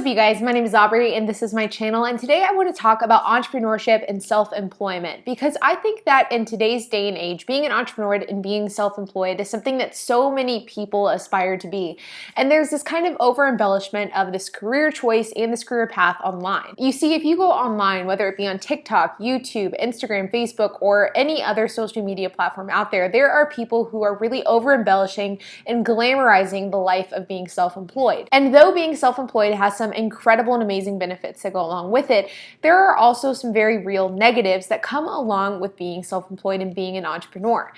up, you guys? My name is Aubrey and this is my channel, and today I want to talk about entrepreneurship and self-employment because I think that in today's day and age, being an entrepreneur and being self-employed is something that so many people aspire to be. And there's this kind of over-embellishment of this career choice and this career path online. You see, if you go online, whether it be on TikTok, YouTube, Instagram, Facebook, or any other social media platform out there, there are people who are really over-embellishing and glamorizing the life of being self-employed. And though being self-employed has some incredible and amazing benefits that go along with it, there are also some very real negatives that come along with being self-employed and being an entrepreneur.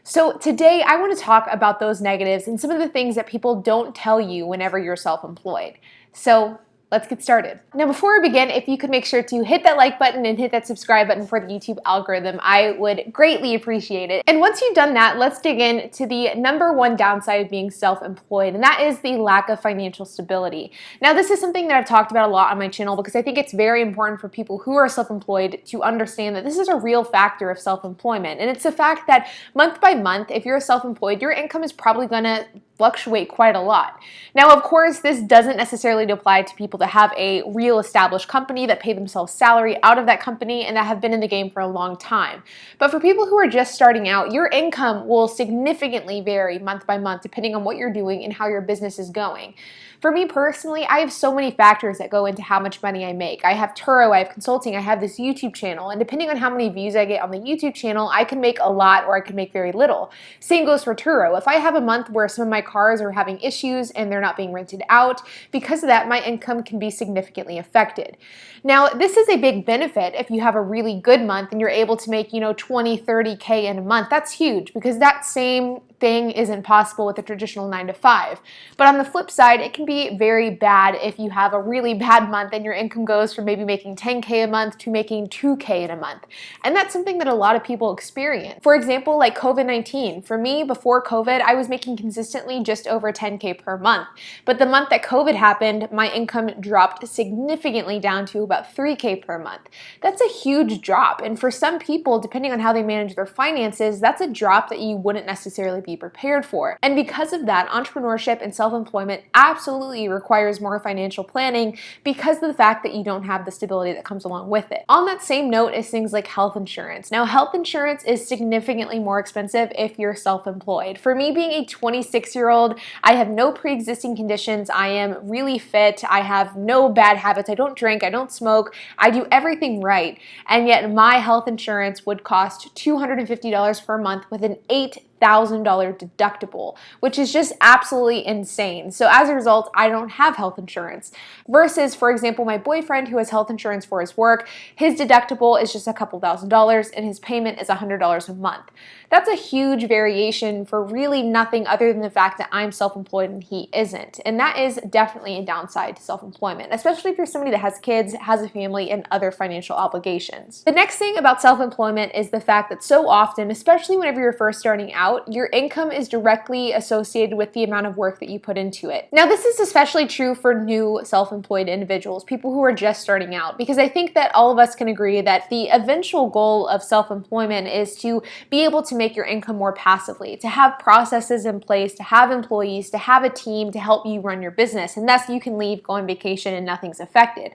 So today I want to talk about those negatives and some of the things that people don't tell you whenever you're self-employed. So let's get started. Now, before we begin, if you could make sure to hit that like button and hit that subscribe button for the YouTube algorithm, I would greatly appreciate it. And once you've done that, let's dig into the number one downside of being self-employed, and that is the lack of financial stability. Now, this is something that I've talked about a lot on my channel because I think it's very important for people who are self-employed to understand that this is a real factor of self-employment. And it's the fact that month by month, if you're self-employed, your income is probably gonna fluctuate quite a lot. Now, of course, this doesn't necessarily apply to people that have a real established company that pay themselves salary out of that company and that have been in the game for a long time. But for people who are just starting out, your income will significantly vary month by month depending on what you're doing and how your business is going. For me personally, I have so many factors that go into how much money I make. I have Turo, I have consulting, I have this YouTube channel, and depending on how many views I get on the YouTube channel, I can make a lot or I can make very little. Same goes for Turo. If I have a month where some of my cars are having issues and they're not being rented out, because of that, my income can be significantly affected. Now, this is a big benefit if you have a really good month and you're able to make, 20, 30K in a month. That's huge because that same thing isn't possible with a traditional 9-to-5. But on the flip side, it can be very bad if you have a really bad month and your income goes from maybe making 10K a month to making 2K in a month. And that's something that a lot of people experience. For example, like COVID-19. For me, before COVID, I was making consistently just over 10K per month. But the month that COVID happened, my income dropped significantly down to about 3K per month. That's a huge drop. And for some people, depending on how they manage their finances, that's a drop that you wouldn't necessarily be prepared for. And because of that, entrepreneurship and self-employment absolutely requires more financial planning because of the fact that you don't have the stability that comes along with it. On that same note is things like health insurance. Now, health insurance is significantly more expensive if you're self-employed. For me, being a 26-year-old, I have no pre-existing conditions. I am really fit. I have no bad habits. I don't drink. I don't smoke. I do everything right. And yet my health insurance would cost $250 per month with an $8,000 deductible, which is just absolutely insane. So as a result, I don't have health insurance. Versus, for example, my boyfriend who has health insurance for his work, his deductible is just a couple $1,000s and his payment is $100 a month. That's a huge variation for really nothing other than the fact that I'm self-employed and he isn't. And that is definitely a downside to self-employment, especially if you're somebody that has kids, has a family, and other financial obligations. The next thing about self-employment is the fact that so often, especially whenever you're first starting out, your income is directly associated with the amount of work that you put into it. Now, this is especially true for new self-employed individuals, people who are just starting out, because I think that all of us can agree that the eventual goal of self-employment is to be able to make your income more passively, to have processes in place, to have employees, to have a team to help you run your business, and thus you can leave, go on vacation, and nothing's affected.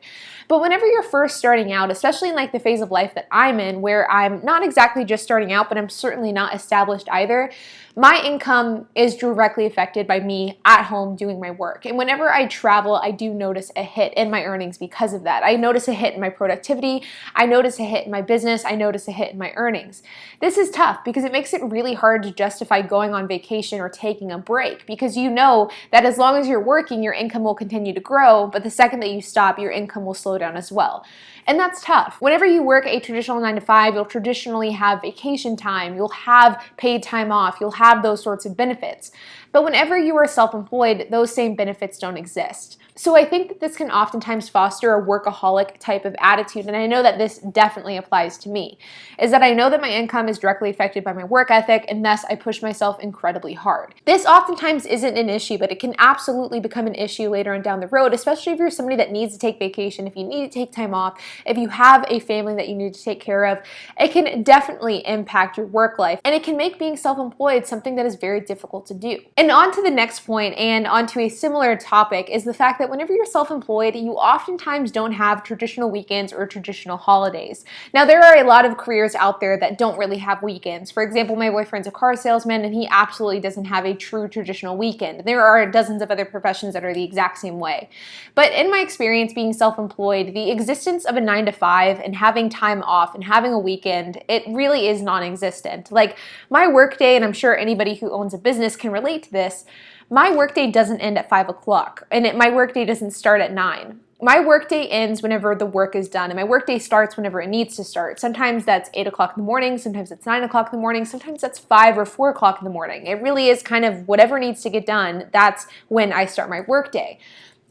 But whenever you're first starting out, especially in like the phase of life that I'm in, where I'm not exactly just starting out, but I'm certainly not established either, my income is directly affected by me at home doing my work. And whenever I travel, I do notice a hit in my earnings because of that. I notice a hit in my productivity. I notice a hit in my business. I notice a hit in my earnings. This is tough because it makes it really hard to justify going on vacation or taking a break because you know that as long as you're working, your income will continue to grow, but the second that you stop, your income will slow down as well. And that's tough. Whenever you work a traditional 9-to-5, you'll traditionally have vacation time, you'll have paid time off, you'll have those sorts of benefits. But whenever you are self-employed, those same benefits don't exist. So I think that this can oftentimes foster a workaholic type of attitude, and I know that this definitely applies to me, is that I know that my income is directly affected by my work ethic, and thus I push myself incredibly hard. This oftentimes isn't an issue, but it can absolutely become an issue later on down the road, especially if you're somebody that needs to take vacation, if you need to take time off, if you have a family that you need to take care of. It can definitely impact your work life, and it can make being self-employed something that is very difficult to do. And And on to the next point, and onto a similar topic, is the fact that whenever you're self-employed, you oftentimes don't have traditional weekends or traditional holidays. Now, there are a lot of careers out there that don't really have weekends. For example, my boyfriend's a car salesman, and he absolutely doesn't have a true traditional weekend. There are dozens of other professions that are the exact same way. But in my experience being self-employed, the existence of a 9 to 5 and having time off and having a weekend, it really is non-existent. Like my workday, and I'm sure anybody who owns a business can relate to this, my workday doesn't end at 5 o'clock, and my workday doesn't start at 9. My workday ends whenever the work is done, and my workday starts whenever it needs to start. Sometimes that's 8 o'clock in the morning, sometimes it's 9 o'clock in the morning, sometimes that's 5 or 4 o'clock in the morning. It really is kind of whatever needs to get done, that's when I start my workday.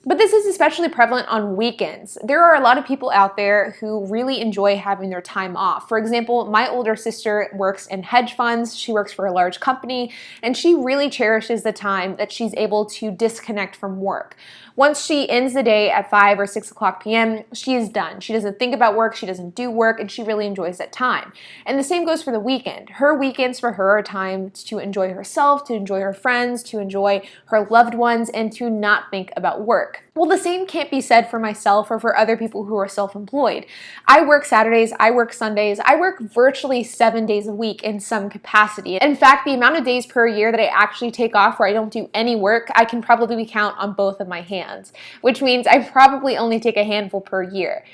But this is especially prevalent on weekends. There are a lot of people out there who really enjoy having their time off. For example, my older sister works in hedge funds. She works for a large company, and she really cherishes the time that she's able to disconnect from work. Once she ends the day at 5 or 6 o'clock p.m., she is done. She doesn't think about work, she doesn't do work, and she really enjoys that time. And the same goes for the weekend. Her weekends for her are times to enjoy herself, to enjoy her friends, to enjoy her loved ones, and to not think about work. Well, the same can't be said for myself or for other people who are self-employed. I work Saturdays, I work Sundays, I work virtually 7 days a week in some capacity. In fact, the amount of days per year that I actually take off where I don't do any work, I can probably count on both of my hands, which means I probably only take a handful per year.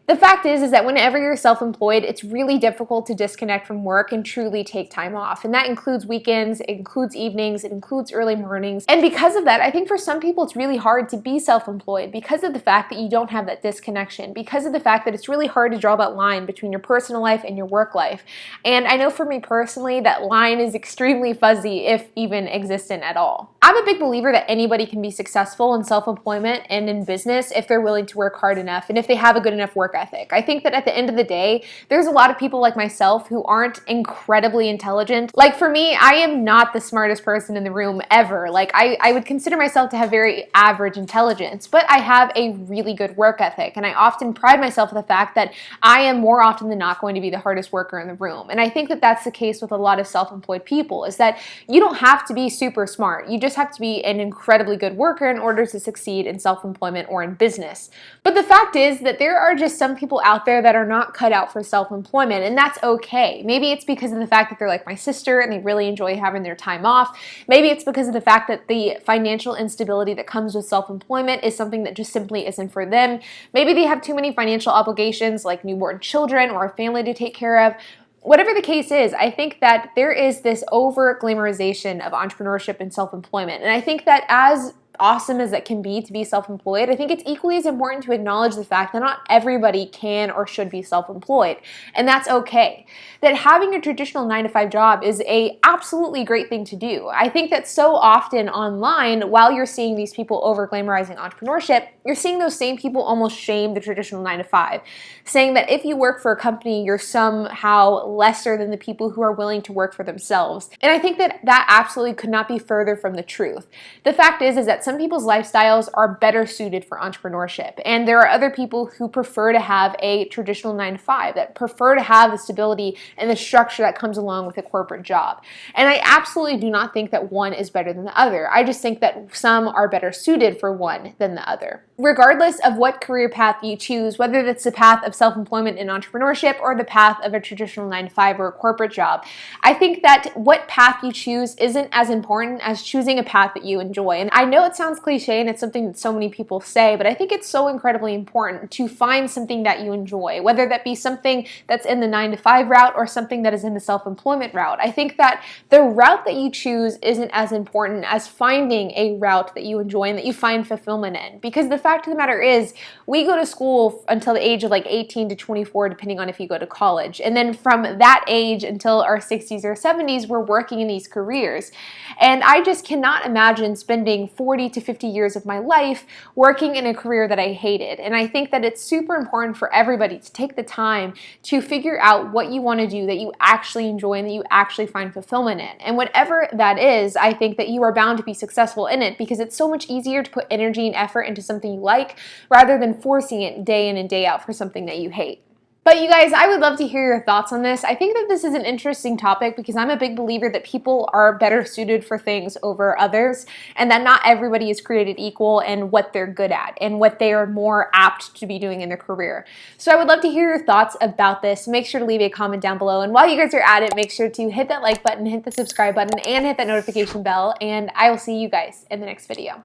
The fact is that whenever you're self-employed, it's really difficult to disconnect from work and truly take time off. And that includes weekends, it includes evenings, it includes early mornings. And because of that, I think for some people it's really hard to be self-employed because of the fact that you don't have that disconnection, because of the fact that it's really hard to draw that line between your personal life and your work life. And I know for me personally, that line is extremely fuzzy, if even existent at all. I'm a big believer that anybody can be successful in self-employment and in business if they're willing to work hard enough and if they have a good enough work ethic. I think that at the end of the day, there's a lot of people like myself who aren't incredibly intelligent. Like for me, I am not the smartest person in the room ever. Like I would consider myself to have very average intelligence, but I have a really good work ethic. And I often pride myself on the fact that I am more often than not going to be the hardest worker in the room. And I think that that's the case with a lot of self-employed people, is that you don't have to be super smart. You just have to be an incredibly good worker in order to succeed in self-employment or in business. But the fact is that there are just some people out there that are not cut out for self-employment, and that's okay. Maybe it's because of the fact that they're like my sister and they really enjoy having their time off. Maybe it's because of the fact that the financial instability that comes with self-employment is something that just simply isn't for them. Maybe they have too many financial obligations like newborn children or a family to take care of. Whatever the case is, I think that there is this over-glamorization of entrepreneurship and self-employment. And I think that as awesome as it can be to be self-employed, I think it's equally as important to acknowledge the fact that not everybody can or should be self-employed, and that's okay. That having a traditional 9 to 5 job is a absolutely great thing to do. I think that so often online, while you're seeing these people over-glamorizing entrepreneurship, you're seeing those same people almost shame the traditional 9 to 5, saying that if you work for a company, you're somehow lesser than the people who are willing to work for themselves. And I think that that absolutely could not be further from the truth. The fact is that some people's lifestyles are better suited for entrepreneurship, and there are other people who prefer to have a traditional 9 to 5, that prefer to have the stability and the structure that comes along with a corporate job. And I absolutely do not think that one is better than the other. I just think that some are better suited for one than the other. Regardless of what career path you choose, whether that's the path of self-employment and entrepreneurship or the path of a traditional 9 to 5 or a corporate job, I think that what path you choose isn't as important as choosing a path that you enjoy. And I know it sounds cliche and it's something that so many people say, but I think it's so incredibly important to find something that you enjoy, whether that be something that's in the 9 to 5 route or something that is in the self-employment route. I think that the route that you choose isn't as important as finding a route that you enjoy and that you find fulfillment in. Because the fact of the matter is, we go to school until the age of like 18 to 24, depending on if you go to college. And then from that age until our 60s or 70s, we're working in these careers. And I just cannot imagine spending 40 to 50 years of my life working in a career that I hated. And I think that it's super important for everybody to take the time to figure out what you want to do that you actually enjoy and that you actually find fulfillment in. And whatever that is, I think that you are bound to be successful in it, because it's so much easier to put energy and effort into something you like rather than forcing it day in and day out for something that you hate. But you guys, I would love to hear your thoughts on this. I think that this is an interesting topic because I'm a big believer that people are better suited for things over others, and that not everybody is created equal in what they're good at and what they are more apt to be doing in their career. So I would love to hear your thoughts about this. Make sure to leave a comment down below. And while you guys are at it, make sure to hit that like button, hit the subscribe button, and hit that notification bell. And I will see you guys in the next video.